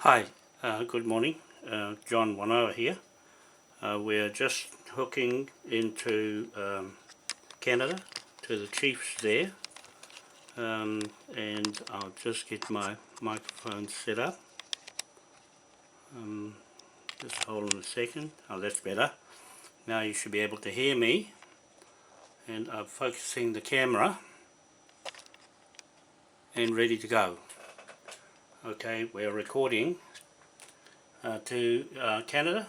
Hi, good morning. John Wanoa here. We're just hooking into Canada to the chiefs there, and I'll just get my microphone set up. Just hold on a second. Oh, that's better. Now you should be able to hear me, and I'm focusing the camera and ready to go. Okay, we're recording to Canada.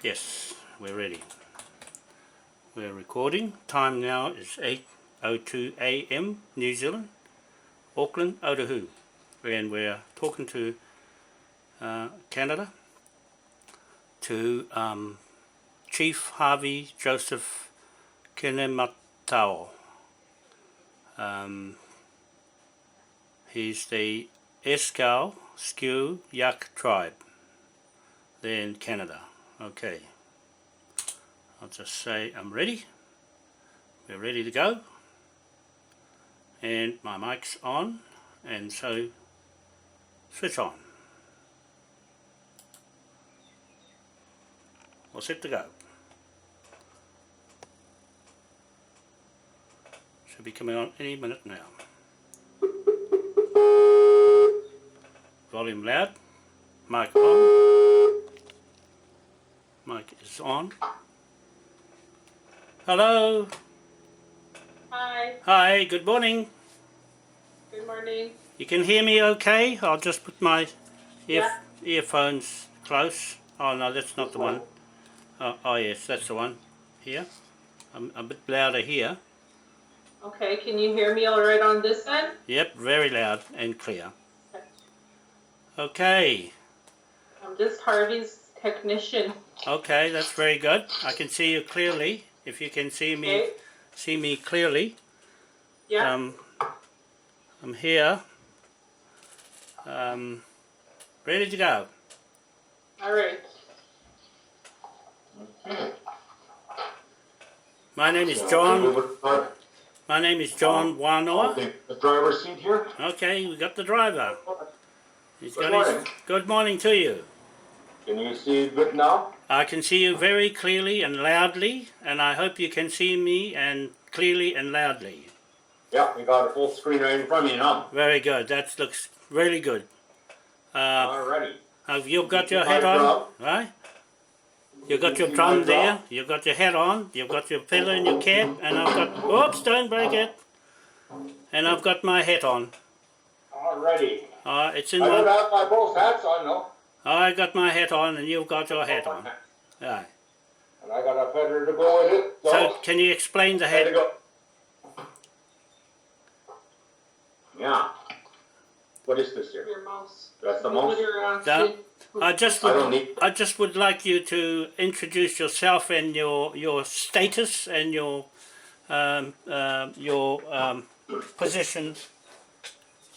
Yes, we're ready. We're recording. Time now is 8:02 AM New Zealand, Auckland, Otahu, and we're talking to Canada, to Chief Harvey Joseph Kinematayo. He's the Eskau Skew Yak tribe there in Canada. Okay, I'll just say I'm ready. We're ready to go, and my mic's on, and so switch on. We're set to go. Should be coming on any minute now. Volume loud, mic on, mic is on. Hello. Hi. Hi, good morning. Good morning. You can hear me okay? I'll just put my Yeah. earphones close. Oh no, that's not the one. Oh yes, that's the one. Here. I'm a bit louder here. Okay, can you hear me all right on this end? Yep, very loud and clear. Okay. I'm just Harvey's technician. Okay, that's very good. I can see you clearly. If you can see me clearly. Yeah. I'm here. Ready to go. All right. My name is John. My name is John Wanoa. The driver's seat here. Okay, we got the driver. He's Good got morning. good morning to you. Can you see good now? I can see you very clearly and loudly, and I hope you can see me and clearly and loudly. Yeah, we got a full screen right in front of you now. Very good. That looks really good. Alrighty. Have you got your hat on? Right? You got your drum there. You got your hat on. You've got your feather in your cap, and I've got. Oops! Don't break it. And I've got my hat on. Alrighty. It's in I my. don't have my both hats on though. I got my hat on, and you've got your hat on. Right. And I got a feather to go with it. So can you explain the there hat? you go. Yeah. What is this here? Your mouse. That's the mouse? I just would like you to introduce yourself and your status and your position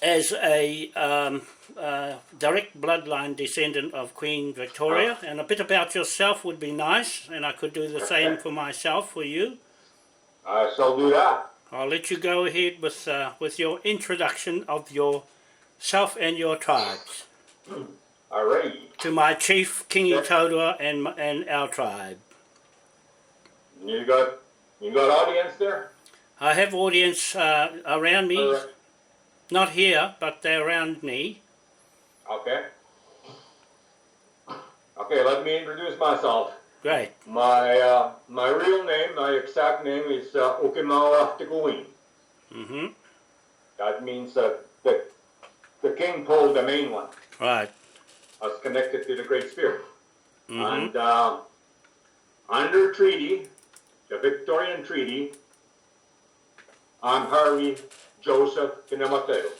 as a direct bloodline descendant of Queen Victoria, and a bit about yourself would be nice, and I could do the same for myself for you. I shall do that. I'll let you go ahead with your introduction of yourself and your tribes. Alrighty. To my chief, Kinematayo, and our tribe. You got audience there? I have audience around me, Right. not here, but they're around me. Okay. Okay, let me introduce myself. Great. My real name, my exact name is Okimawa Tikuin. Mm-hmm. That means the king pole, the main one, Right. was connected to the Great Spirit. Mm-hmm. And under treaty, the Victorian Treaty, I'm Harvey Joseph Kinematayo.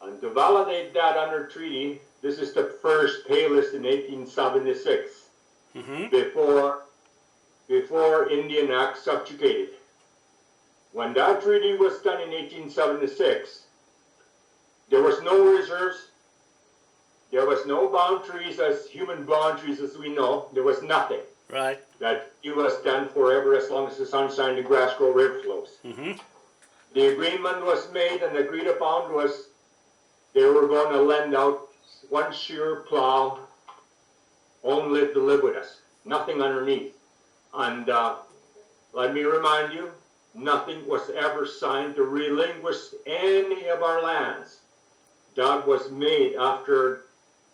And to validate that under treaty, this is the first pay list in 1876. Mm-hmm. Before Indian Act subjugated. When that treaty was done in 1876, there was no reserves, there was no boundaries as human boundaries as we know, there was nothing. Right. That it was done forever as long as the sun shines, the grass grows, river flows. Mm-hmm. The agreement was made and agreed upon was they were going to lend out one sheer plow, only to live with us, nothing underneath. And let me remind you, nothing was ever signed to relinquish any of our lands. That was made after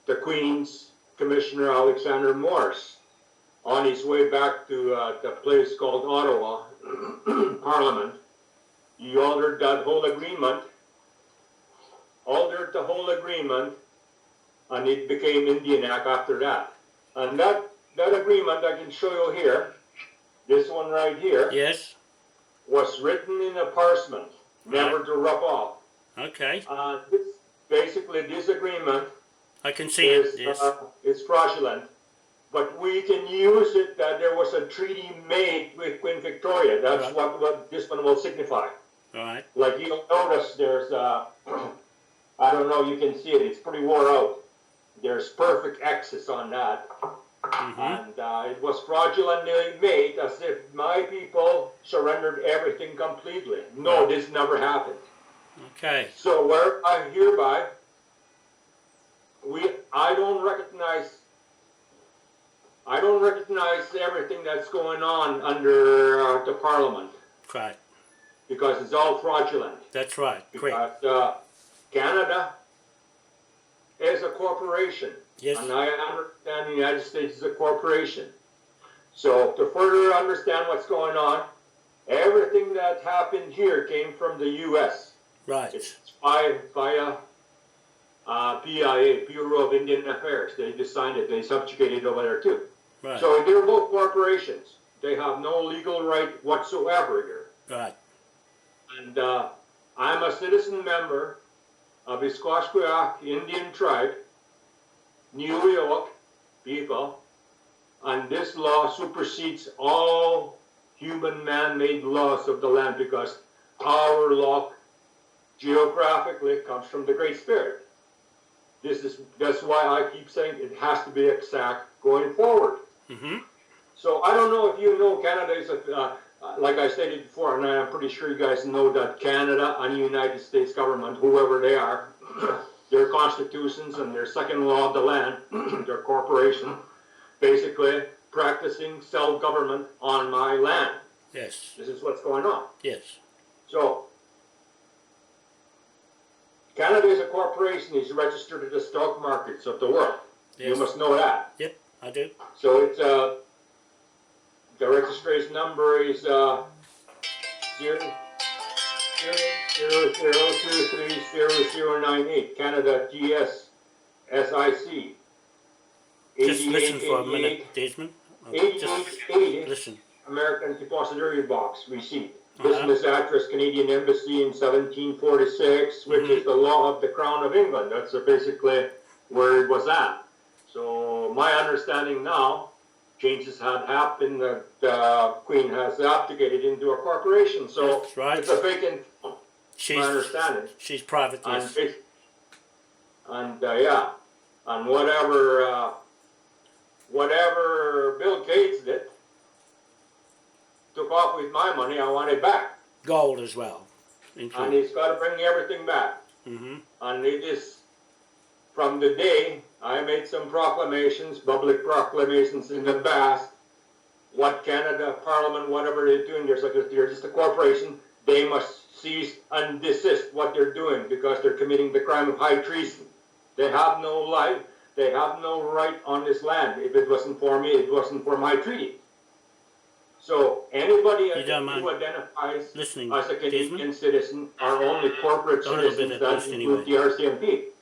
the Queen's Commissioner Alexander Morse, on his way back to the place called Ottawa, Parliament. He altered that whole agreement, and it became Indian Act after that. And that agreement I can show you here, this one right here, Yes. was written in a parchment, never to rub off. Okay. This agreement I can see it. is Yes. it's fraudulent, but we can use it that there was a treaty made with Queen Victoria. That's Right. what this one will signify. Right. Like you'll notice there's I don't know, you can see it, it's pretty wore out. There's perfect X's on that. Mm-hmm. And it was fraudulently made as if my people surrendered everything completely. No, this never happened. Okay. So where I hereby, I don't recognize everything that's going on under the Parliament, Right. because it's all fraudulent. That's right. Great. Because Canada is a corporation. Yes. And I understand the United States is a corporation. So to further understand what's going on, everything that happened here came from the U.S. Right. It's via PIA, Bureau of Indian Affairs. They designed it. They subjugated over there too. Right. So they're both corporations. They have no legal right whatsoever here. Right. And I'm a citizen member of the Squashquiak Indian tribe, New York people, and this law supersedes all human man-made laws of the land, because our law geographically comes from the Great Spirit. That's why I keep saying it has to be exact going forward. Mm-hmm. So I don't know if you know, Canada is like I stated before, and I'm pretty sure you guys know that Canada and the United States government, whoever they are, their constitutions and their second law of the land, their corporation, basically practicing self-government on my land. Yes. This is what's going on. Yes. So, Canada is a corporation. It's registered at the stock markets of the world. Yes. You must know that. Yep, I do. So it's the registration number is 000230098, Canada GS SIC. Just listen for a minute, Desmond. Just 8880 listen. American Depository Box receipt. Business address, Canadian Embassy in 1746, which is the law of the Crown of England. That's basically where it was at. So my understanding now, changes have happened, that the Queen has abdicated into a corporation. So That's right. it's a vacant, my understanding. She's private, yes. And whatever Bill Gates did, took off with my money, I want it back. Gold as well. And he's got to bring everything back. Mm-hmm. And it is, from the day I made some proclamations, public proclamations in the past, what Canada, Parliament, whatever they're doing, they're just a corporation, they must cease and desist what they're doing, because they're committing the crime of high treason. They have no life, they have no right on this land. If it wasn't for me, it wasn't for my treaty. So anybody who identifies listening, as a Canadian Desmond? Citizen are only corporate citizens that include the RCMP.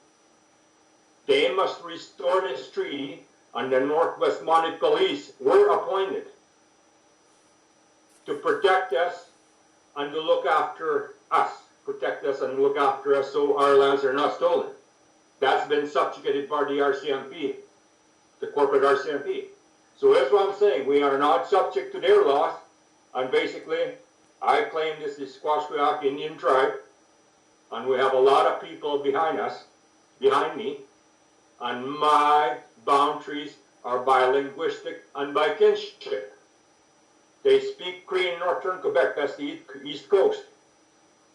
They must restore this treaty, and the Northwest Mounted Police were appointed to protect us and to look after us. Protect us and look after us so our lands are not stolen. That's been subjugated by the RCMP, the corporate RCMP. So that's what I'm saying. We are not subject to their laws. And basically, I claim this is Squashquiak Indian tribe. And we have a lot of people behind me. And my boundaries are bilinguistic and by kinship. They speak Cree in northern Quebec. That's the east coast.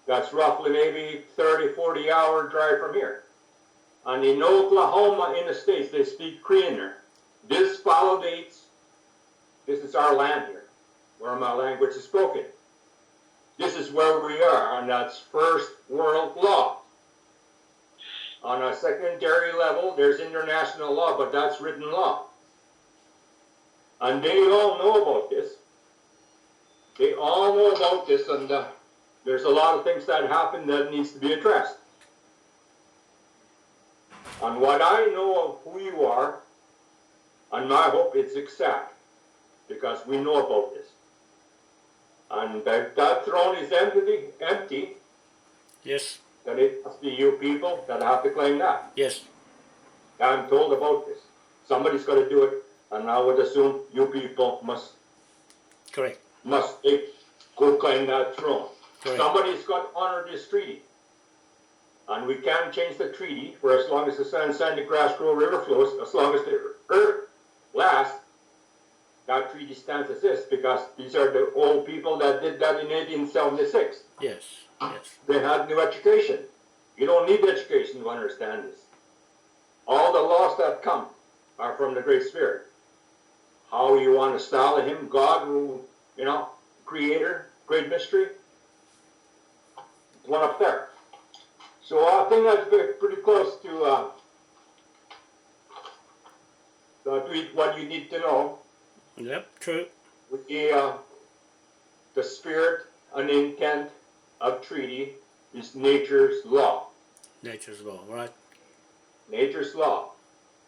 That's roughly maybe 30, 40 hour drive from here. And in Oklahoma, in the States, they speak Cree there. This validates, this is our land here, where my language is spoken. This is where we are, and that's first world law. On a secondary level, there's international law, but that's written law. And they all know about this. They all know about this, and there's a lot of things that happen that needs to be addressed. And what I know of who you are, and I hope it's exact, because we know about this. And that throne is empty. Yes. Then it must be you people that have to claim that. Yes. I'm told about this. Somebody's got to do it, and I would assume you people must Correct. go claim that throne. Correct. Somebody's got to honor this treaty. And we can't change the treaty for as long as the sun, sand, and grass grow, river flows, as long as the earth lasts. That treaty stands as this, because these are the old people that did that in 1876. Yes. Yes. They had no education. You don't need education to understand this. All the laws that come are from the Great Spirit. How you want to style him, God, who, creator, great mystery. One up there. So I think that's pretty close to what you need to know. Yep, true. With the spirit and intent of treaty is nature's law. Nature's law, right? Nature's law.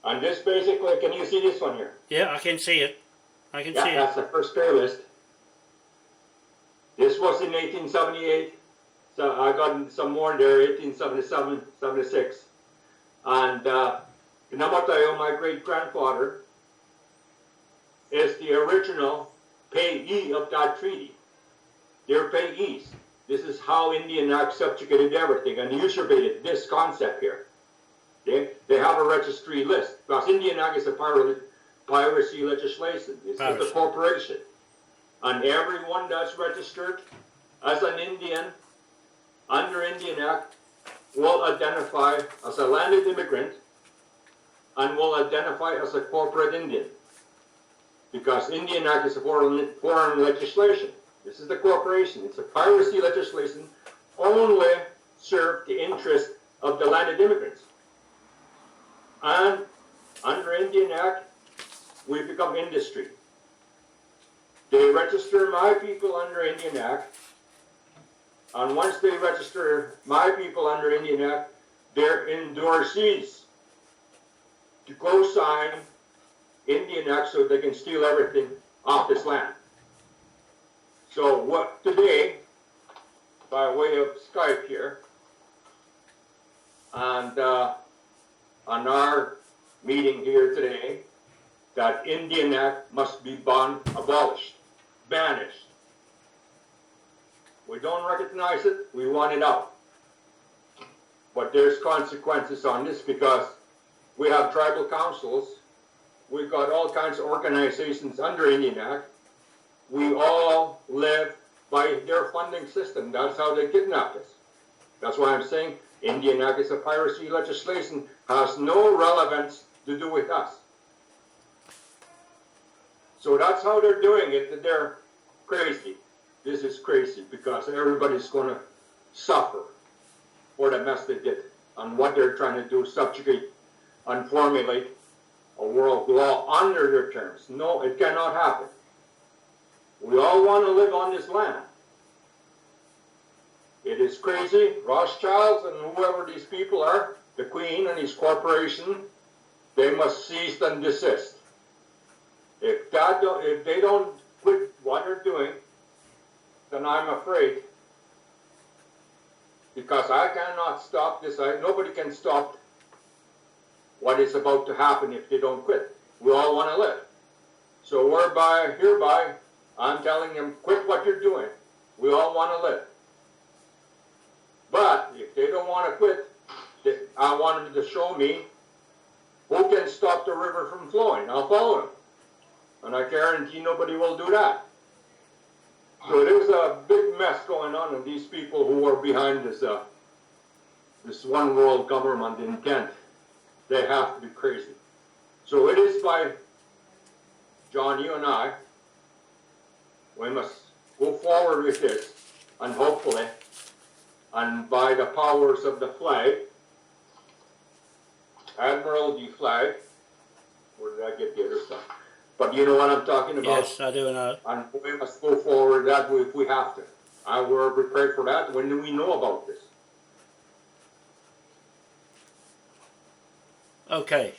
And this basically, can you see this one here? Yeah, I can see it. I can see it. That's the first fair list. This was in 1878. So I got some more there, 1877, 76. And Kinematayo, my great-grandfather, is the original payee of that treaty. They're payees. This is how Indian Act subjugated everything and usurpated this concept here. They have a registry list, because Indian Act is a piracy legislation. It's just a corporation. And everyone that's registered as an Indian under Indian Act will identify as a landed immigrant and will identify as a corporate Indian. Because Indian Act is a foreign legislation. This is the corporation. It's a piracy legislation only serve the interest of the landed immigrants. And under Indian Act, we become industry. They register my people under Indian Act, and once they register my people under Indian Act, they're endorsees to co-sign Indian Act so they can steal everything off this land. So what today, by way of Skype here, and on our meeting here today, that Indian Act must be abolished, banished. We don't recognize it, we want it out. But there's consequences on this, because we have tribal councils, we've got all kinds of organizations under Indian Act. We all live by their funding system. That's how they kidnapped us. That's why I'm saying Indian Act is a piracy legislation, has no relevance to do with us. So that's how they're doing it. They're crazy. This is crazy, because everybody's going to suffer for the mess they did and what they're trying to do, subjugate and formulate a world law under their terms. No, it cannot happen. We all want to live on this land. It is crazy. Rothschilds and whoever these people are, the Queen and his corporation, they must cease and desist. If they don't quit what they're doing, then I'm afraid, because I cannot stop this. Nobody can stop what is about to happen if they don't quit. We all want to live. So hereby, I'm telling them, quit what you're doing. We all want to live. But if they don't want to quit, I want them to show me who can stop the river from flowing. I'll follow them. And I guarantee nobody will do that. So there's a big mess going on, and these people who are behind this one world government intent they have to be crazy. So it is by, John, you and I, we must go forward with this, and hopefully, and by the powers of the flag, Admiralty flag, where did I get the other stuff? But you know what I'm talking about? Yes, I do know. And we must go forward that way if we have to. And we're prepared for that. When do we know about this? Okay.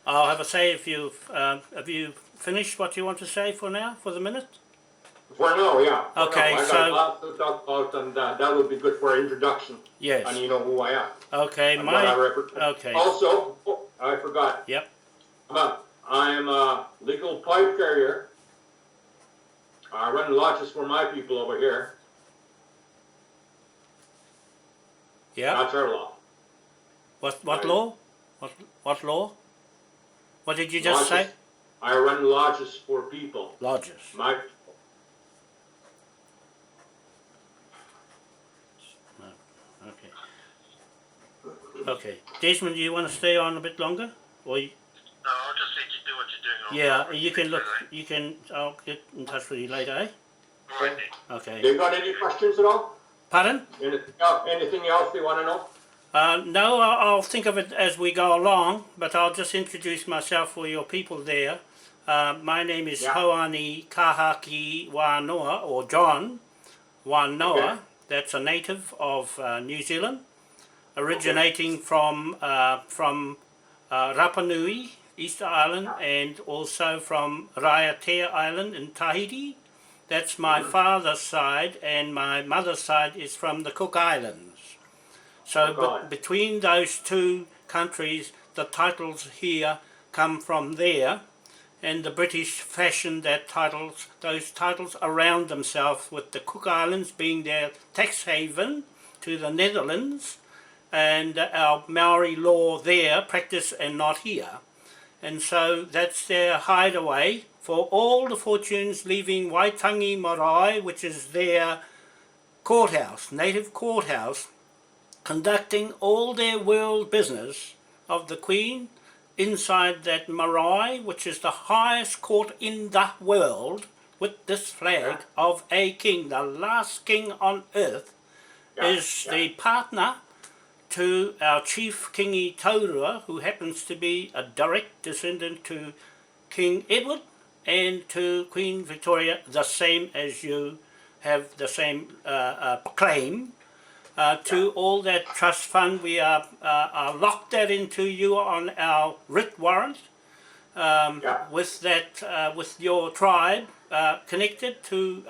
I'll have a say if you've have you finished what you want to say for now, for the minute? For now, yeah. For Okay, now. I got lots to talk about, and that would be good for an introduction. Yes. And you know who I am. Okay, And what I represent. okay. Also, I forgot. Yep. I'm a legal pipe carrier. I run lodges for my people over here. Yeah. That's our law. What Right. law? What law? What did you just Lodges. say? I run lodges for people. Lodges. My people. Okay. Okay. Desmond, do you want to stay on a bit longer? Or you, No, I'll just let you do what you're doing. yeah, you can look. You can. I'll get in touch with you later. Eh? All right then. Okay. They got any questions at all? Pardon? Anything else they want to know? No, I'll think of it as we go along, but I'll just introduce myself for your people there. My name is Hoani Kahaki Wanoa, or John Wanoa. Okay. That's a native of New Zealand, originating from Rapa Nui, Easter Island, and also from Aotea Island in Tahiti. That's my father's side, and my mother's side is from the Cook Islands. So between those two countries, the titles here come from there, and the British fashioned those titles around themselves, with the Cook Islands being their tax haven to the Netherlands, and our Maori law there practiced and not here. And so that's their hideaway for all the fortunes, leaving Waitangi Marae, which is their courthouse, native courthouse, conducting all their world business of the Queen inside that marae, which is the highest court in the world, with this flag of a king, the last king on earth, is the partner to our chief Kinematayo, who happens to be a direct descendant to King Edward and to Queen Victoria, the same as you have the same claim. To all that trust fund, we are locked that into you on our writ warrant, with that with your tribe connected to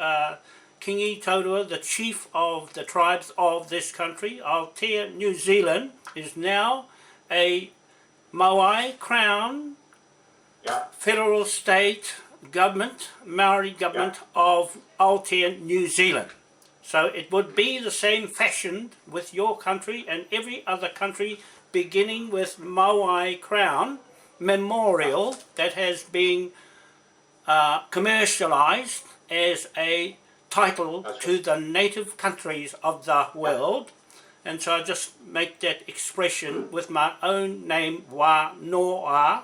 Kinematayo, the chief of the tribes of this country. Aotea, New Zealand, is now a Moai Crown federal state government, Maori government of Aotea, New Zealand. So it would be the same fashion with your country and every other country, beginning with Moai Crown Memorial that has been commercialized as a title to the native countries of the world. And so I just make that expression with my own name, Wanoa.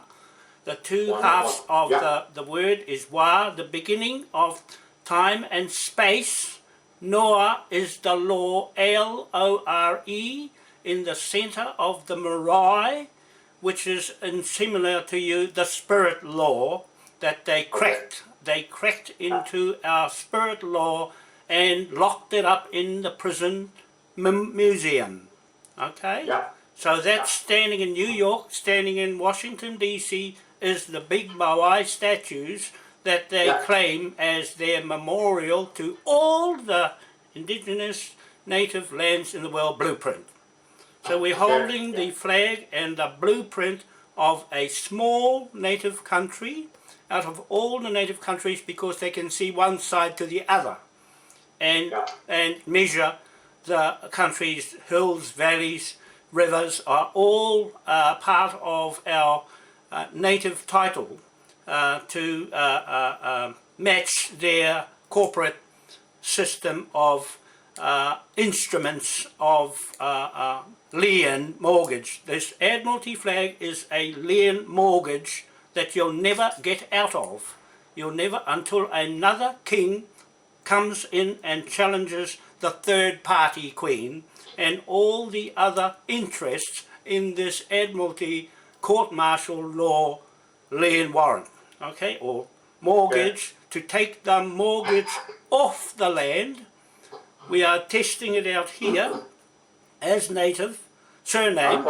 The two halves of the word is Wa, the beginning of time and space. Noa is the law, Lore, in the center of the marae, which is similar to you, the spirit law that they cracked. They cracked into our spirit law and locked it up in the prison museum. Okay? So that's standing in New York, standing in Washington, D.C., is the big Moai statues that they claim as their memorial to all the indigenous native lands in the world blueprint. So we're holding the flag and the blueprint of a small native country out of all the native countries, because they can see one side to the other and measure the country's hills, valleys, rivers are all part of our native title to match their corporate system of instruments of lien mortgage. This Admiralty flag is a lien mortgage that you'll never get out of. You'll never, until another king comes in and challenges the third party queen and all the other interests in this Admiralty court-martial law lien warrant, okay, or mortgage, to take the mortgage off the land. We are testing it out here as native surname,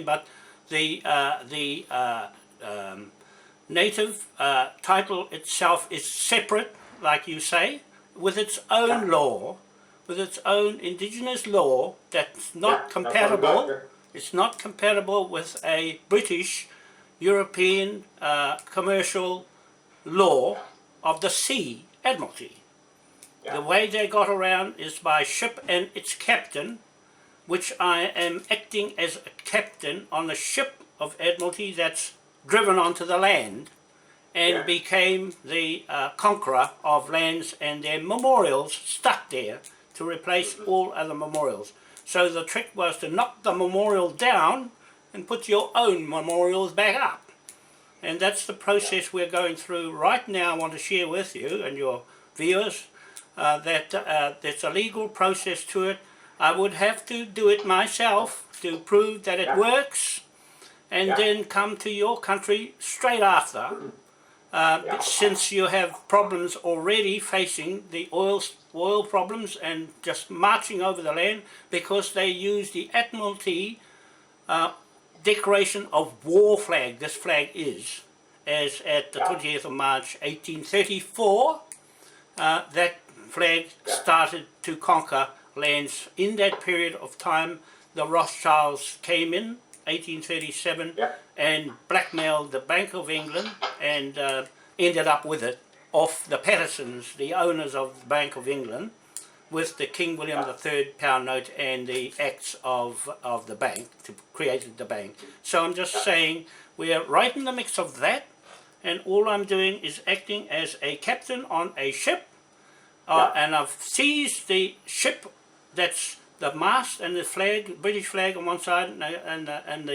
but the native title itself is separate, like you say, with its own law, with its own indigenous law that's not compatible. It's not compatible with a British European commercial law of the sea, Admiralty. The way they got around is by ship and its captain, which I am acting as a captain on the ship of Admiralty that's driven onto the land and became the conqueror of lands and their memorials stuck there to replace all other memorials. So the trick was to knock the memorial down and put your own memorials back up. And that's the process we're going through right now. I want to share with you and your viewers that there's a legal process to it. I would have to do it myself to prove that it works, and then come to your country straight after, since you have problems already facing the oil problems and just marching over the land because they use the Admiralty declaration of war flag. This flag is, as at the 20th of March 1834, that flag started to conquer lands. In that period of time, the Rothschilds came in 1837 and blackmailed the Bank of England and ended up with it off the Pattersons, the owners of the Bank of England, with the King William III pound note and the acts of the bank, to create the bank. So I'm just saying we are right in the mix of that, and all I'm doing is acting as a captain on a ship, and I've seized the ship that's the mast and the flag, British flag on one side, and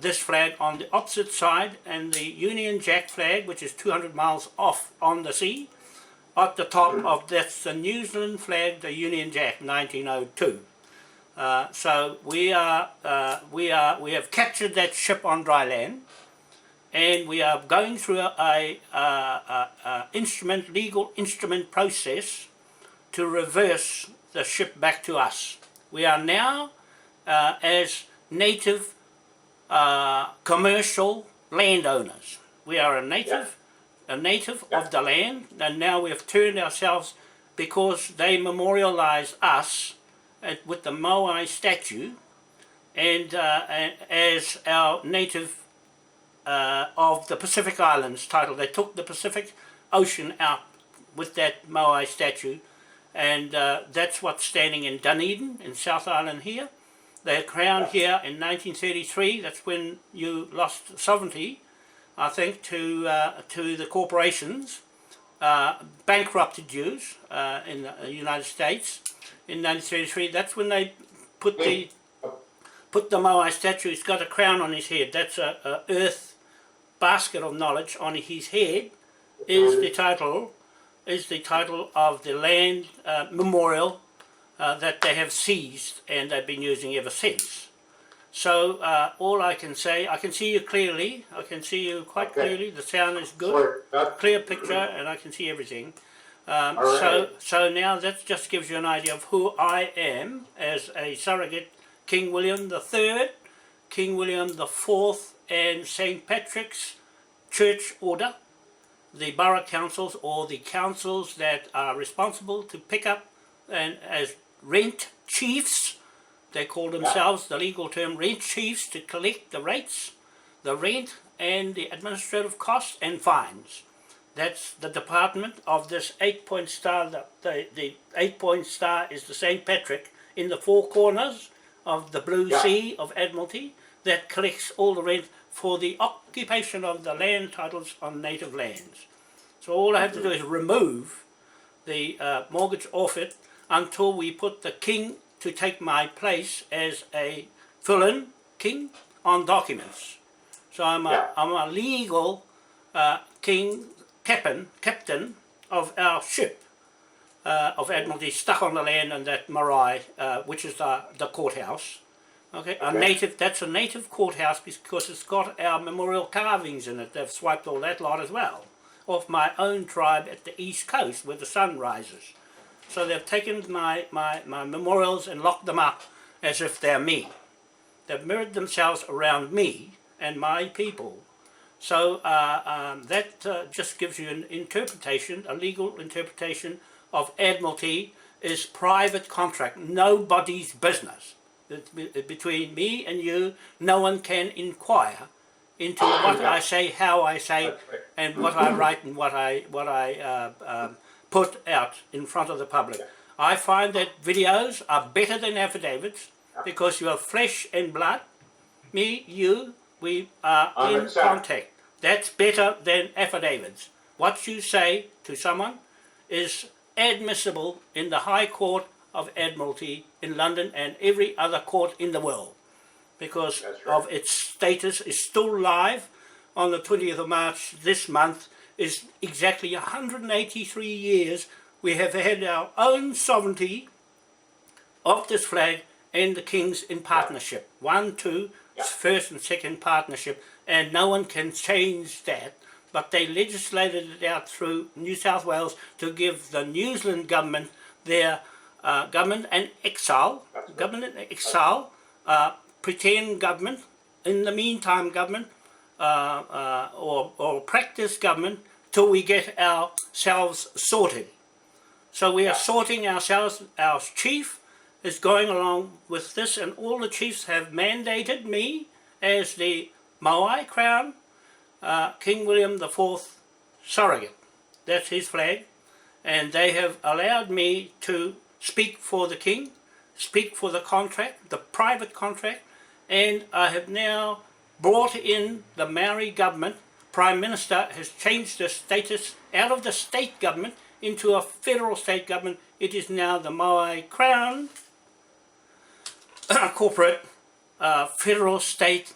this flag on the opposite side, and the Union Jack flag, which is 200 miles off on the sea. At the top of that's the New Zealand flag, the Union Jack, 1902. So we have captured that ship on dry land, and we are going through a legal instrument process to reverse the ship back to us. We are now, as native commercial landowners, we are a native of the land, and now we have turned ourselves, because they memorialize us with the Moai statue, and as our native of the Pacific Islands title. They took the Pacific Ocean out with that Moai statue, and that's what's standing in Dunedin in South Island here. They crowned here in 1933. That's when you lost sovereignty, I think, to the corporations, bankrupted Jews in the United States in 1933. That's when they put the Moai statue. It's got a crown on his head. That's a earth basket of knowledge on his head. Is the title of the land memorial that they have seized and they've been using ever since. So all I can say, I can see you clearly. I can see you quite clearly. The sound is good, clear picture, and I can see everything. So now that just gives you an idea of who I am as a surrogate King William III, King William IV, and St. Patrick's Church Order, the borough councils or the councils that are responsible to pick up and as rent chiefs. They call themselves, the legal term, rent chiefs, to collect the rates, the rent and the administrative costs and fines. That's the department of this 8-point star. The 8-point star is the St. Patrick in the four corners of the blue sea of Admiralty that collects all the rent for the occupation of the land titles on native lands. So all I have to do is remove the mortgage off it until we put the king to take my place as a fill-in king on documents. So I'm a legal king, captain of our ship of Admiralty stuck on the land in that Moai, which is the courthouse. Okay, that's a native courthouse because it's got our memorial carvings in it. They've swiped all that lot as well, of my own tribe at the east coast where the sun rises. So they've taken my memorials and locked them up as if they're me. They've mirrored themselves around me and my people. So that just gives you an interpretation, a legal interpretation of Admiralty is private contract, nobody's business. Between me and you, no one can inquire into what I say, how I say, and what I write and what I put out in front of the public. I find that videos are better than affidavits because you are flesh and blood. Me, you, we are in contact. That's better than affidavits. What you say to someone is admissible in the High Court of Admiralty in London and every other court in the world because of its status is still live on the 20th of March this month. Is exactly 183 years we have had our own sovereignty of this flag and the King's in partnership. 1, 2, first and second partnership, and no one can change that. But they legislated it out through New South Wales to give the New Zealand government their government and exile, pretend government, in the meantime government, or practice government till we get ourselves sorted. So we are sorting ourselves. Our chief is going along with this, and all the chiefs have mandated me as the Moai crown, King William IV surrogate. That's his flag, and they have allowed me to speak for the king, speak for the contract, the private contract, and I have now brought in the Maori government. Prime Minister has changed the status out of the state government into a federal state government. It is now the Moai Crown corporate federal state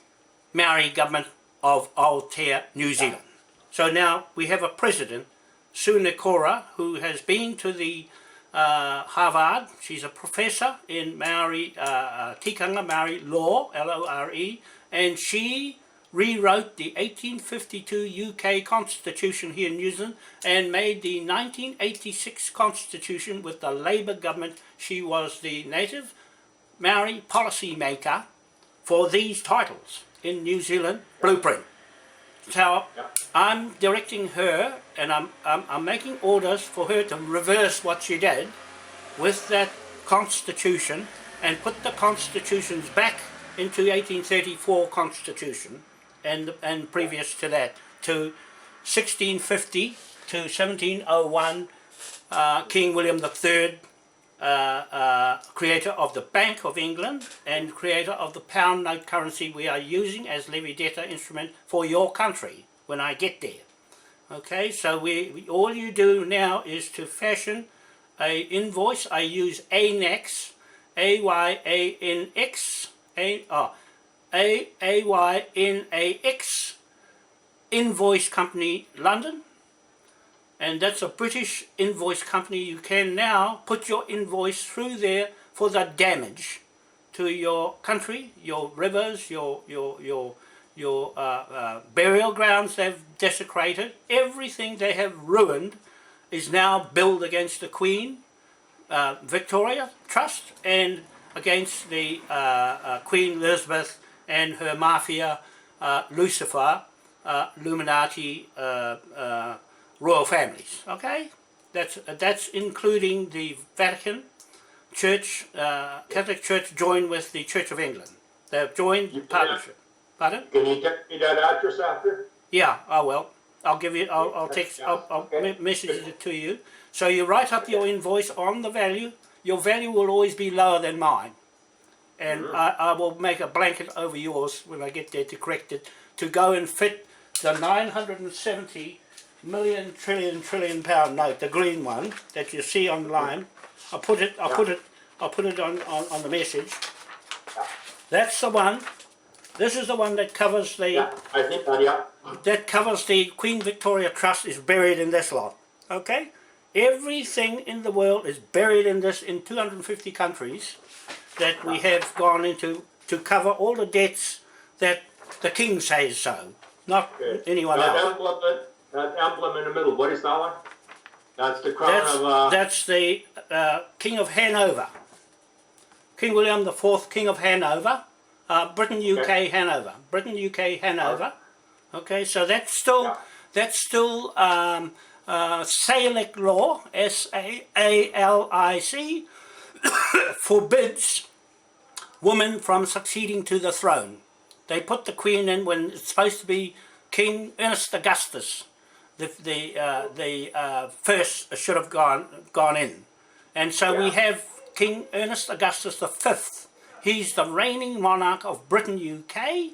Maori government of Aotea, New Zealand. So now we have a president, Sunekora, who has been to the Harvard. She's a professor in Maori tikanga, Maori law, L-O-R-E, and she rewrote the 1852 UK Constitution here in New Zealand and made the 1986 Constitution with the Labour government. She was the native Maori policy maker for these titles in New Zealand blueprint. So I'm directing her, and I'm making orders for her to reverse what she did with that Constitution and put the Constitutions back into 1834 Constitution and previous to that to 1650 to 1701 King William III, creator of the Bank of England and creator of the pound note currency we are using as levy debtor instrument for your country when I get there. Okay, so all you do now is to fashion a invoice. I use ANAX, A-Y-A-N-X, A-Y-N-A-X, Invoice Company London, and that's a British invoice company. You can now put your invoice through there for the damage to your country, your rivers, your burial grounds they've desecrated. Everything they have ruined is now billed against the Queen Victoria Trust and against the Queen Elizabeth and her mafia, Lucifer, Illuminati royal families. Okay, that's including the Vatican Church, Catholic Church joined with the Church of England. They've joined partnership. Pardon? Can you text me that address after? Yeah, I will. I'll give you. I'll text. I'll message it to you. So you write up your invoice on the value. Your value will always be lower than mine, and I will make a blanket over yours when I get there to correct it to go and fit the 970 million trillion pound note, the green one that you see online. I'll put it on the message. That's the one. This is the one that covers the Yeah, I think that, yeah. that covers the Queen Victoria Trust is buried in this lot. Okay? Everything in the world is buried in this in 250 countries that we have gone into to cover all the debts that the King says so, not anyone that else. That emblem in the middle, what is that one? That's the crown That's the King of Hanover. King William IV, King of Hanover. Britain, UK, Hanover. Britain, UK, Hanover. Okay, so that's still Salic law, S-A-A-L-I-C, forbids women from succeeding to the throne. They put the Queen in when it's supposed to be King Ernest Augustus. The first should have gone in, and so we have King Ernest Augustus V. He's the reigning monarch of Britain, UK,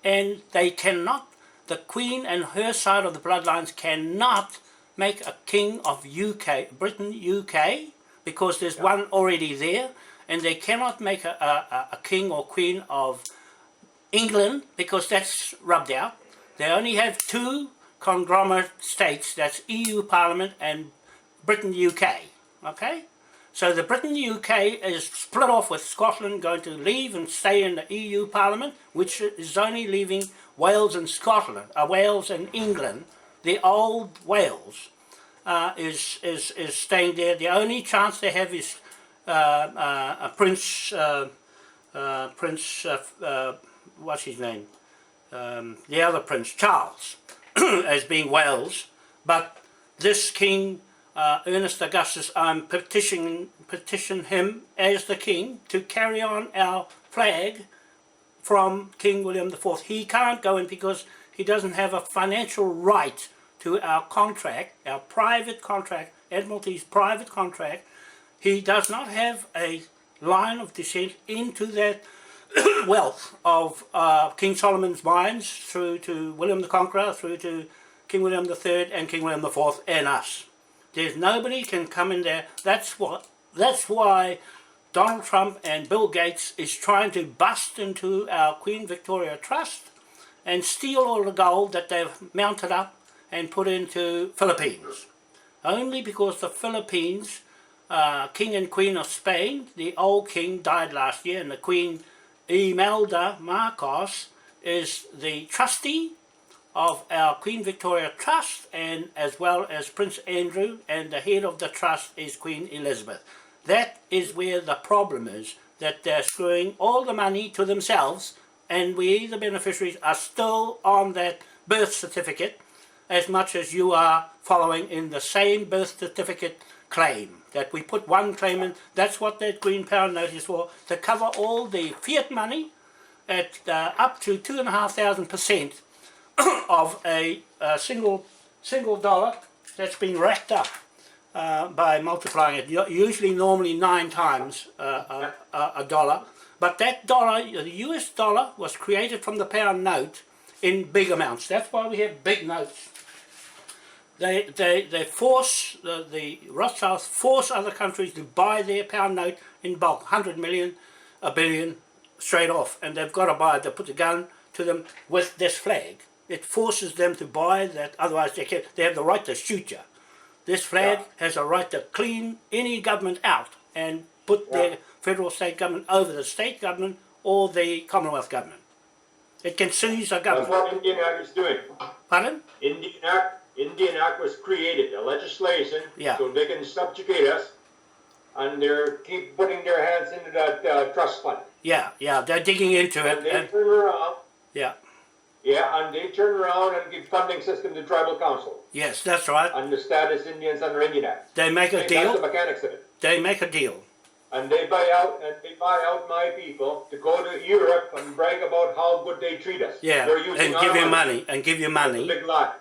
and they cannot. The Queen and her side of the bloodlines cannot make a king of Britain, UK, because there's one already there, and they cannot make a king or queen of England because that's rubbed out. They only have two conglomerate states, that's EU Parliament and Britain, UK. Okay? So the Britain, UK is split off with Scotland going to leave and stay in the EU Parliament, which is only leaving Wales and Scotland, Wales and England. The old Wales is staying there. The only chance they have is Prince, what's his name? The other Prince, Charles, as being Wales. But this King Ernest Augustus, I'm petition him as the king to carry on our flag from King William IV. He can't go in because he doesn't have a financial right to our contract, our private contract, Admiralty's private contract. He does not have a line of descent into that wealth of King Solomon's mines through to William the Conqueror, through to King William III and King William IV and us. There's nobody can come in there. That's why Donald Trump and Bill Gates is trying to bust into our Queen Victoria Trust and steal all the gold that they've mounted up and put into Philippines. Only because the Philippines, King and Queen of Spain, the old king died last year, and the Queen Imelda Marcos is the trustee of our Queen Victoria Trust, and as well as Prince Andrew, and the head of the trust is Queen Elizabeth. That is where the problem is, that they're screwing all the money to themselves, and we, the beneficiaries, are still on that birth certificate as much as you are following in the same birth certificate claim. That we put one claim in, that's what that green pound note is for, to cover all the fiat money at up to 2,500% of a single dollar that's been racked up by multiplying it. Usually, normally 9 times a dollar. But that dollar, the US dollar, was created from the pound note in big amounts. That's why we have big notes. They force, the Rothschilds force other countries to buy their pound note in bulk, 100 million, a billion, straight off. And they've got to buy it. They put the gun to them with this flag. It forces them to buy that, otherwise they have the right to shoot you. This flag has a right to clean any government out and put their federal state government over the state government or the Commonwealth government. It can seize a government. That's what Indian Act is doing. Pardon? Indian Act was created, a legislation, so they can subjugate us, and they keep putting their hands into that trust fund. Yeah, they're digging into it. And they turn around. Yeah, and they turn around and give funding system to tribal council. Yes, that's right. And the status Indians under Indian Act. They make a deal. That's the mechanics of it. They make a deal. And they buy out my people to go to Europe and brag about how good they treat us. Yeah, and give you money. Big lie.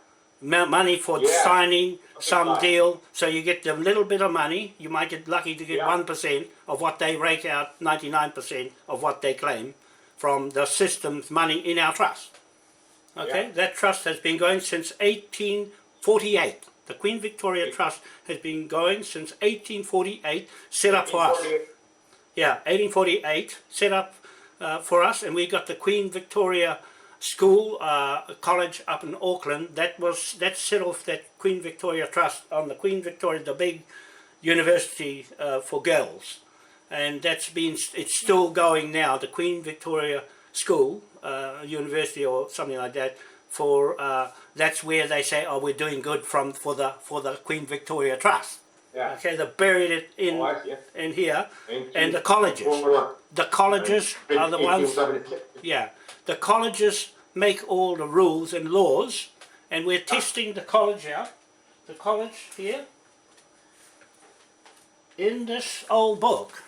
Money for signing some deal, so you get a little bit of money. You might get lucky to get 1% of what they rake out, 99% of what they claim from the system's money in our trust. Okay, that trust has been going since 1848. The Queen Victoria Trust has been going since 1848, set up for us. 1848. Yeah, 1848, set up for us, and we got the Queen Victoria School, college up in Auckland. That set off that Queen Victoria Trust on the Queen Victoria, the big university for girls, and it's still going now. The Queen Victoria School, university or something like that. For that's where they say, oh, we're doing good for the Queen Victoria Trust. Yeah. Okay, they buried it in I see. in here, and the colleges. The colleges are the ones. 1876. Yeah, the colleges make all the rules and laws, and we're testing the college out. The college here, in this old book,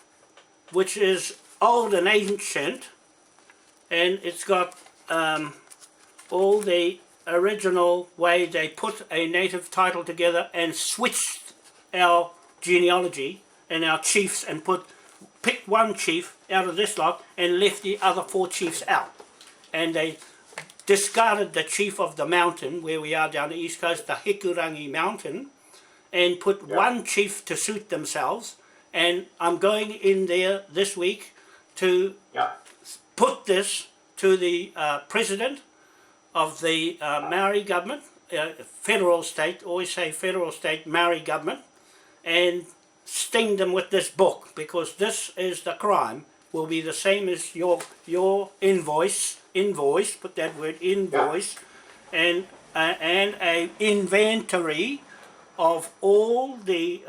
which is old and ancient, and it's got all the original way they put a native title together and switched our genealogy and our chiefs and picked one chief out of this lot and left the other 4 chiefs out. And they discarded the chief of the mountain, where we are down the east coast, the Hikurangi Mountain, and put one chief to suit themselves. And I'm going in there this week to put this to the president of the Maori government, federal state, always say federal state Maori government, and sting them with this book, because this is the crime, will be the same as your invoice, put that word invoice, and a inventory of all the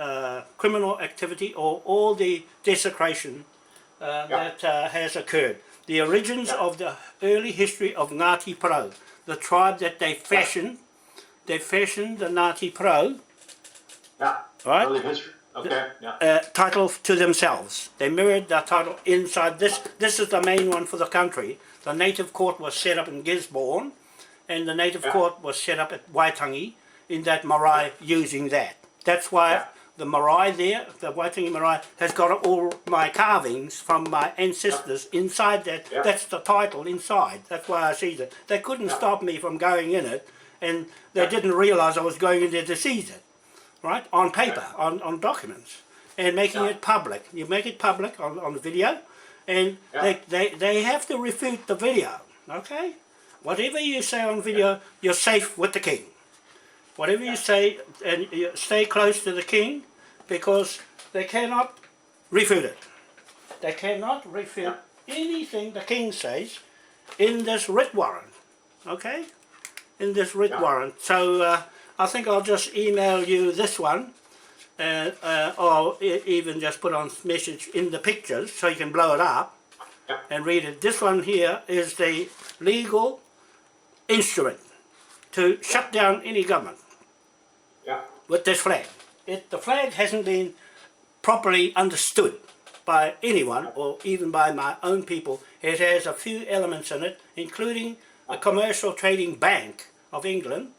criminal activity or all the desecration that has occurred. The origins of the early history of Ngāti Porou, the tribe that they fashioned the Ngāti Porou, right? Early history. Okay. Title to themselves. They mirrored the title inside this. This is the main one for the country. The native court was set up in Gisborne, and the native court was set up at Waitangi in that marae using that. That's why the marae there, the Waitangi marae, has got all my carvings from my ancestors inside that. That's the title inside. That's why I see that. They couldn't stop me from going in it, and they didn't realise I was going in there to seize it. Right, on paper, on documents, and making it public. You make it public on video, and they have to refute the video, okay? Whatever you say on video, you're safe with the king. Whatever you say, and you stay close to the king, because they cannot refute it. They cannot refute anything the king says in this writ warrant, okay? In this writ warrant. So, I think I'll just email you this one, or even just put on message in the pictures so you can blow it up and read it. This one here is the legal instrument to shut down any government with this flag. The flag hasn't been properly understood by anyone, or even by my own people. It has a few elements in it, including a commercial trading bank of England,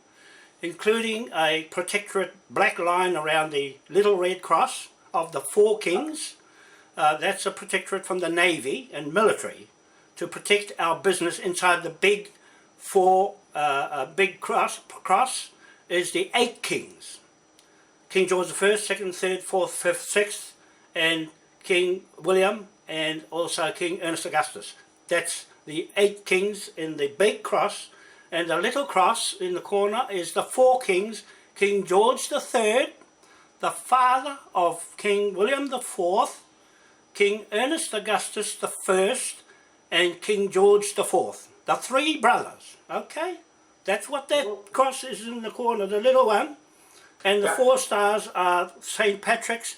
including a protectorate black line around the little red cross of the 4 kings. That's a protectorate from the navy and military to protect our business inside the big big cross is the 8 kings. King George I, 2nd, 3rd, 4th, 5th, 6th, and King William, and also King Ernest Augustus. That's the 8 kings in the big cross. And the little cross in the corner is the 4 kings, King George III, the father of King William IV, King Ernest Augustus I, and King George IV. The 3 brothers, okay? That's what that cross is in the corner, the little one. And the 4 stars are St. Patrick's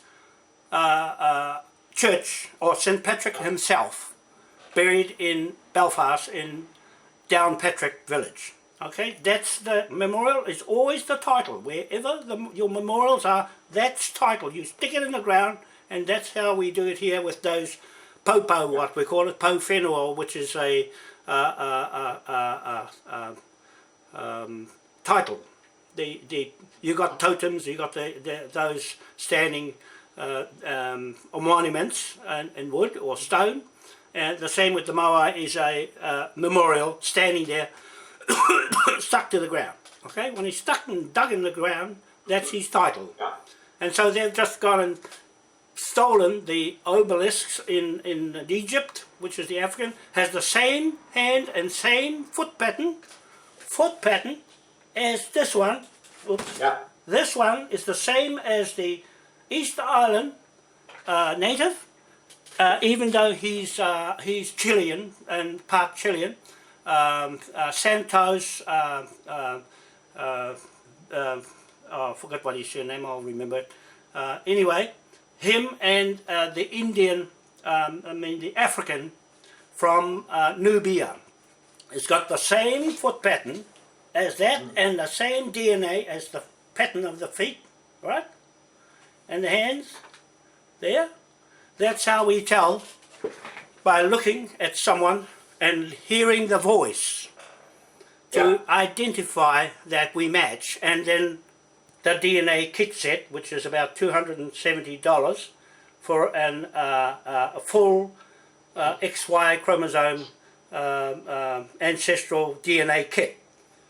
church, or St. Patrick himself, buried in Belfast in Downpatrick village. Okay, that's the memorial. It's always the title. Wherever your memorials are, that's title. You stick it in the ground, and that's how we do it here with those popo, what we call it, po whenua, which is a title. You got totems, you got those standing monuments in wood or stone. The same with the Moai is a memorial standing there, stuck to the ground. Okay, when he's stuck and dug in the ground, that's his title. Yeah. And so they've just gone and stolen the obelisks in Egypt, which is the African, has the same hand and same foot pattern as this one. Oops. Yeah. This one is the same as the East Island native, even though he's Chilean and part Chilean. Santos, I forgot what his surname, I'll remember it. Anyway, him and the Indian, the African from Nubia. It's got the same foot pattern as that and the same DNA as the pattern of the feet, right? And the hands, there. That's how we tell, by looking at someone and hearing the voice, to identify that we match. And then the DNA kit set, which is about $270 for a full XY chromosome ancestral DNA kit.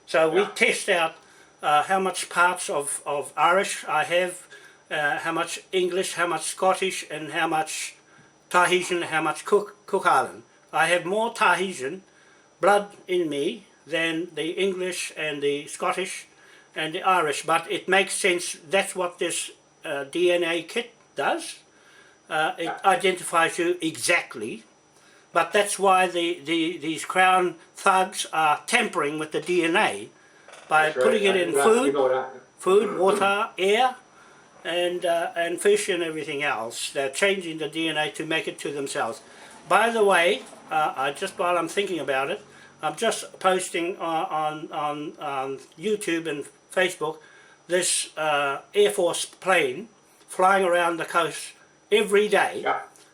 So we test out how much parts of Irish I have, how much English, how much Scottish, and how much Tahitian, how much Cook Island. I have more Tahitian blood in me than the English and the Scottish and the Irish, but it makes sense. That's what this DNA kit does. It identifies you exactly, but that's why these Crown thugs are tampering with the DNA by putting it in food, water, air, and fish and everything else. They're changing the DNA to make it to themselves. By the way, while I'm thinking about it, I'm just posting on YouTube and Facebook this Air Force plane flying around the coast every day,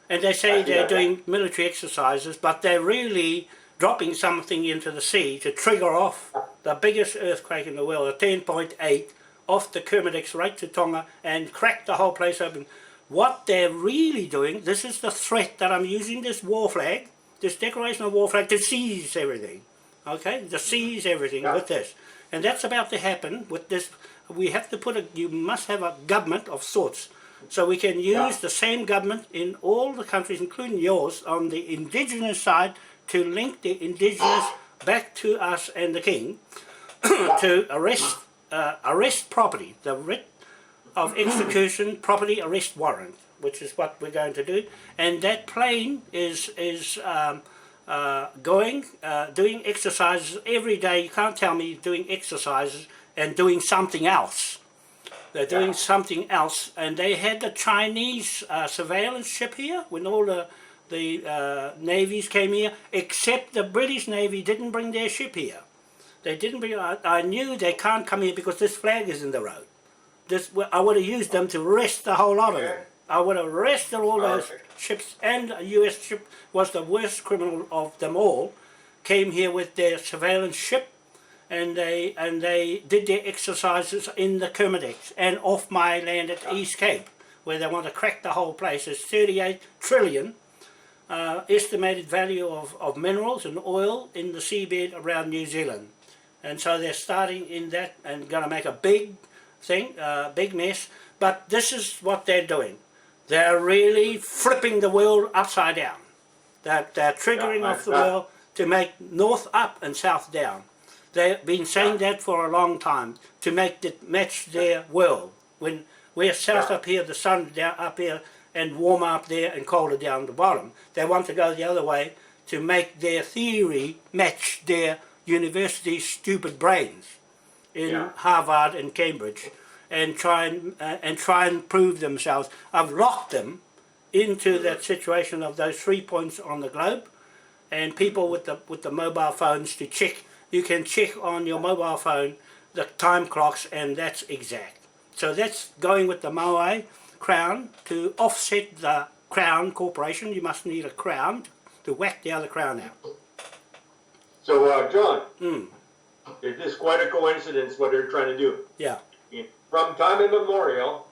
and they say they're doing military exercises, but they're really dropping something into the sea to trigger off the biggest earthquake in the world, a 10.8, off the Kermadec right to Tonga, and crack the whole place open. What they're really doing, this is the threat that I'm using this war flag, this declaration of war flag, to seize everything. Okay, to seize everything with this. And that's about to happen with this. We have to you must have a government of sorts. So we can use the same government in all the countries, including yours, on the indigenous side, to link the indigenous back to us and the king, to arrest property, the writ of execution, property arrest warrant, which is what we're going to do. And that plane is doing exercises every day. You can't tell me doing exercises and doing something else. They're doing something else, and they had the Chinese surveillance ship here when all the navies came here, except the British Navy didn't bring their ship here. They didn't bring. I knew they can't come here because this flag is in the road. I would have used them to arrest the whole lot of them. I would have arrested all those ships, and a US ship was the worst criminal of them all. Came here with their surveillance ship, and they did their exercises in the Kermadec and off my land at the East Cape, where they want to crack the whole place. There's 38 trillion estimated value of minerals and oil in the seabed around New Zealand. And so they're starting in that and going to make a big thing, big mess. But this is what they're doing. They're really flipping the world upside down. They're triggering off the world to make north up and south down. They've been saying that for a long time, to make it match their world. When we're south up here, the sun down up here, and warmer up there and colder down the bottom. They want to go the other way to make their theory match their university stupid brains in Harvard and Cambridge, and try and prove themselves. I've locked them into that situation of those 3 points on the globe, and people with the mobile phones to check. You can check on your mobile phone the time clocks, and that's exact. So that's going with the Moai crown to offset the Crown Corporation. You must need a crown to whack the other crown out. So, John, it is quite a coincidence what they're trying to do. Yeah. From time immemorial,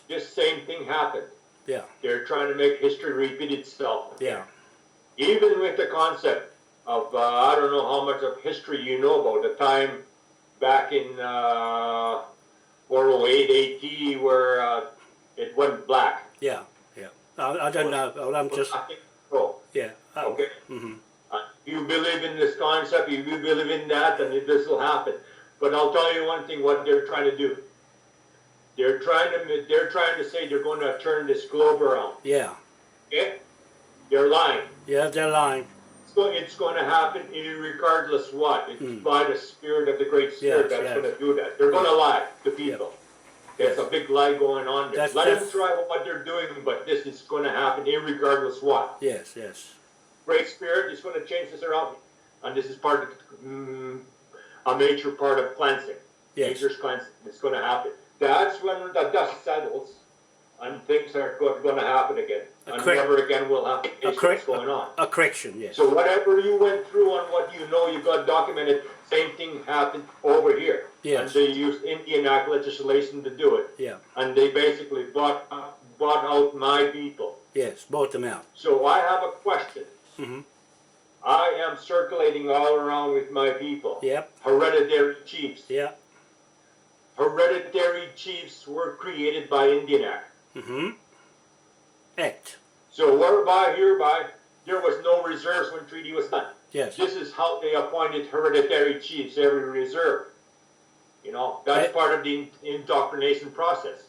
this same thing happened. Yeah. They're trying to make history repeat itself. Yeah. Even with the concept of, I don't know how much of history you know about the time back in 408 AD where it went black. Yeah, yeah. I don't know. Well, I'm just, I think so. yeah. Oh, Okay. hmm You believe in this concept, you believe in that, and this will happen. But I'll tell you one thing: what they're trying to do. They're trying to say they're going to turn this globe around. Yeah, Okay? They're lying. yeah, they're lying. It's going to happen regardless what. It's by the Spirit of the Great Spirit that's going to do that. They're going to lie to people. There's a big lie going on there. Let them try what they're doing, but this is going to happen regardless what. Yes, yes. Great Spirit is going to change this around. And this is part of a major part of cleansing. Yes. Nature's cleansing. It's going to happen. That's when the dust settles and things are going to happen again. And never again will happen. What's going on. A correction, yes. So whatever you went through on what you know you got documented, same thing happened over here. Yes. And they used Indian Act legislation to do it. Yeah. And they basically bought out my people. Yes, bought them out. So I have a question. Mm-hmm. I am circulating all around with my people. Yep. Hereditary chiefs. Yeah. Hereditary chiefs were created by Indian Act. Mm-hmm. Act. So hereby, there was no reserves when treaty was done. Yes. This is how they appointed hereditary chiefs, every reserve. You know, that's part of the indoctrination process.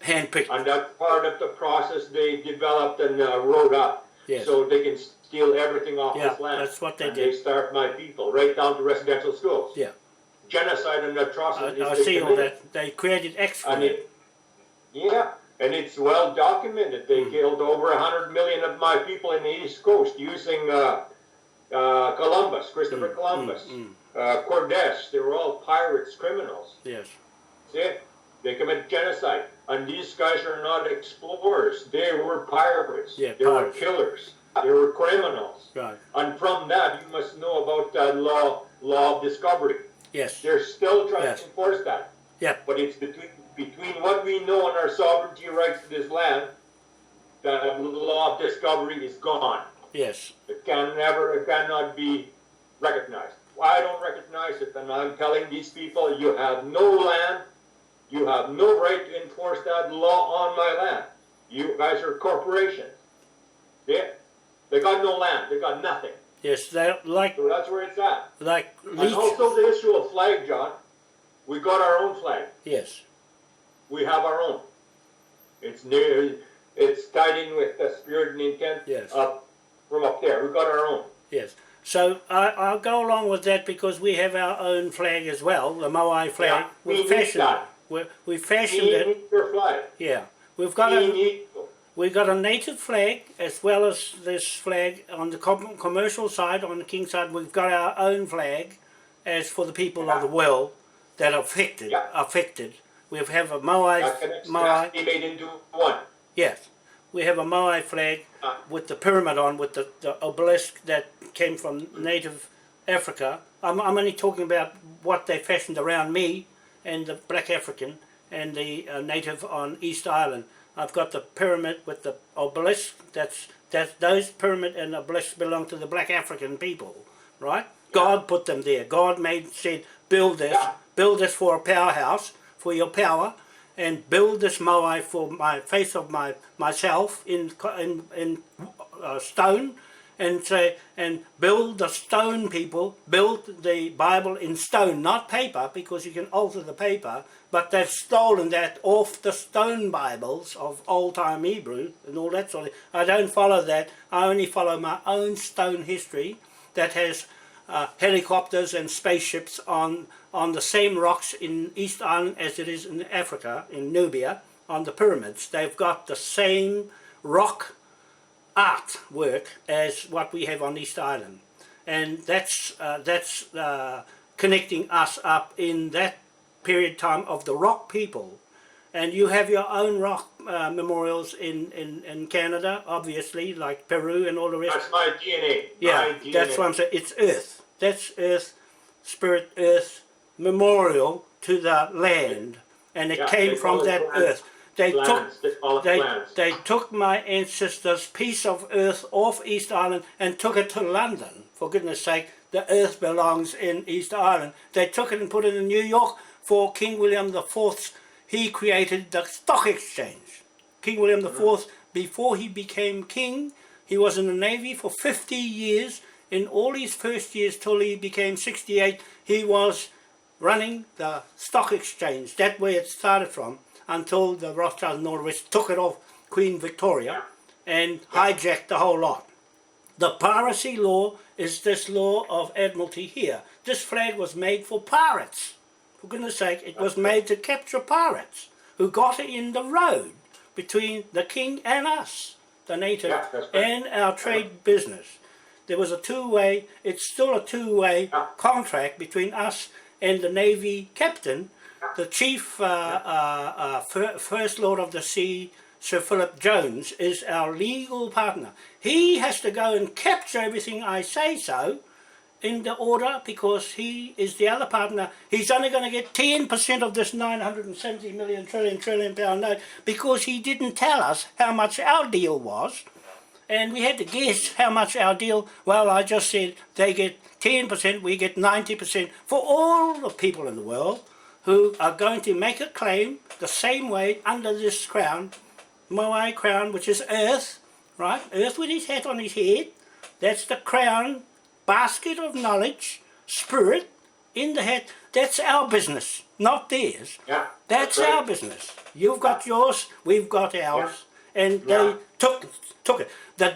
Handpicked. And that's part of the process they developed and wrote up. Yes. So they can steal everything off this land. That's what they and did. They starved my people, right down to residential schools. Yeah. Genocide and atrocities. I see all that. They created X for it. Yeah, and it's well documented. They killed over 100 million of my people in the East Coast using Columbus, Christopher Columbus, Cordes. They were all pirates, criminals. Yes. See, they committed genocide. And these guys are not explorers. They were pirates. Yeah, they were killers. They were criminals. Right. And from that, you must know about the law of discovery. Yes. They're still trying to enforce that. Yeah. But it's between what we know and our sovereignty rights to this land, the law of discovery is gone. Yes. It cannot be recognized. I don't recognize it, and I'm telling these people, you have no land, you have no right to enforce that law on my land. You guys are corporations. Yeah. They got no land, they got nothing. Yes, they're like... So that's where it's at. Like... And also the issue of flag, John. We got our own flag. Yes. We have our own. It's tied in with the spirit and intent from up there. We got our own. Yes. So I'll go along with that because we have our own flag as well, the Moai flag. Yeah, we fashioned it. We fashioned it. Your flag. Yeah. We've got a native flag as well as this flag on the commercial side, on the king side. We've got our own flag as for the people of the world that are affected. We have a Moai. He made into one. Yes. We have a Moai flag with the pyramid on, with the obelisk that came from native Africa. I'm only talking about what they fashioned around me and the black African and the native on East Island. I've got the pyramid with the obelisk. Those pyramid and obelisk belong to the black African people, right? God put them there. God said, build this for a powerhouse, for your power, and build this Moai for my face of myself in stone, and build the stone people, build the Bible in stone, not paper, because you can alter the paper, but they've stolen that off the stone Bibles of old-time Hebrew and all that sort of thing. I don't follow that. I only follow my own stone history that has helicopters and spaceships on the same rocks in East Island as it is in Africa, in Nubia, on the pyramids. They've got the same rock artwork as what we have on East Island, and that's connecting us up in that period time of the rock people. And you have your own rock memorials in Canada, obviously, like Peru and all the rest. That's my DNA. Yeah, that's what I'm saying. It's earth. That's earth, spirit, earth, memorial to the land, and it came from that earth. They took my ancestors' piece of earth off East Island and took it to London. For goodness sake, the earth belongs in Easter Island. They took it and put it in New York for King William IV. He created the stock exchange. King William IV, before he became king, he was in the Navy for 50 years. In all his first years till he became 68, he was running the stock exchange. That's where it started from, until the Rothschilds and all the rest took it off Queen Victoria and hijacked the whole lot. The piracy law is this law of Admiralty here. This flag was made for pirates. For goodness sake, it was made to capture pirates who got in the road between the king and us, the native, and our trade business. There was a two-way, it's still a two-way contract between us and the Navy captain, the chief First Lord of the Sea, Sir Philip Jones, is our legal partner. He has to go and capture everything I say so in the order, because he is the other partner. He's only going to get 10% of this 970 million trillion pound note, because he didn't tell us how much our deal was. And we had to guess how much our deal, well, I just said they get 10%, we get 90% for all the people in the world who are going to make a claim the same way under this crown, Moai crown, which is earth, right? Earth with his hat on his head. That's the crown, basket of knowledge, spirit in the hat. That's our business, not theirs. Yeah, that's right. our business. You've got yours, we've got ours. And they took it. The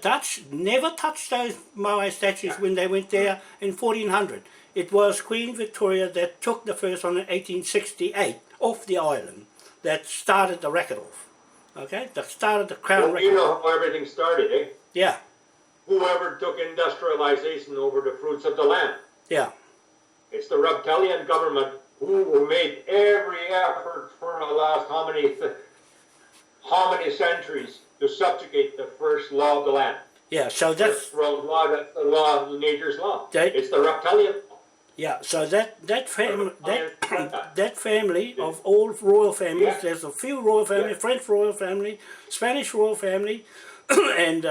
Dutch never touched those Moai statues when they went there in 1400. It was Queen Victoria that took the first one in 1868 off the island, that started the record off. Okay, that started the crown Well, record. you know how everything started, eh? Yeah, Whoever took industrialization over the fruits of the land. yeah, It's the reptilian government who made every effort for the last how many centuries to subjugate the first law of the land. yeah. So that's First world law, that's the law of nature's law. It's the reptilian law. yeah. So that family of all royal families. There's a few royal families: French royal family, Spanish royal family, and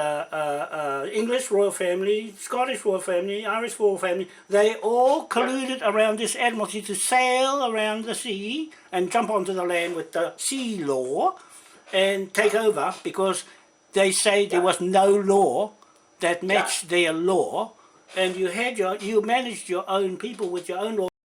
English royal family, Scottish royal family, Irish royal family. They all colluded around this Admiralty to sail around the sea and jump onto the land with the sea law and take over, because they say there was no law that matched their law, and you managed your own people with your own law.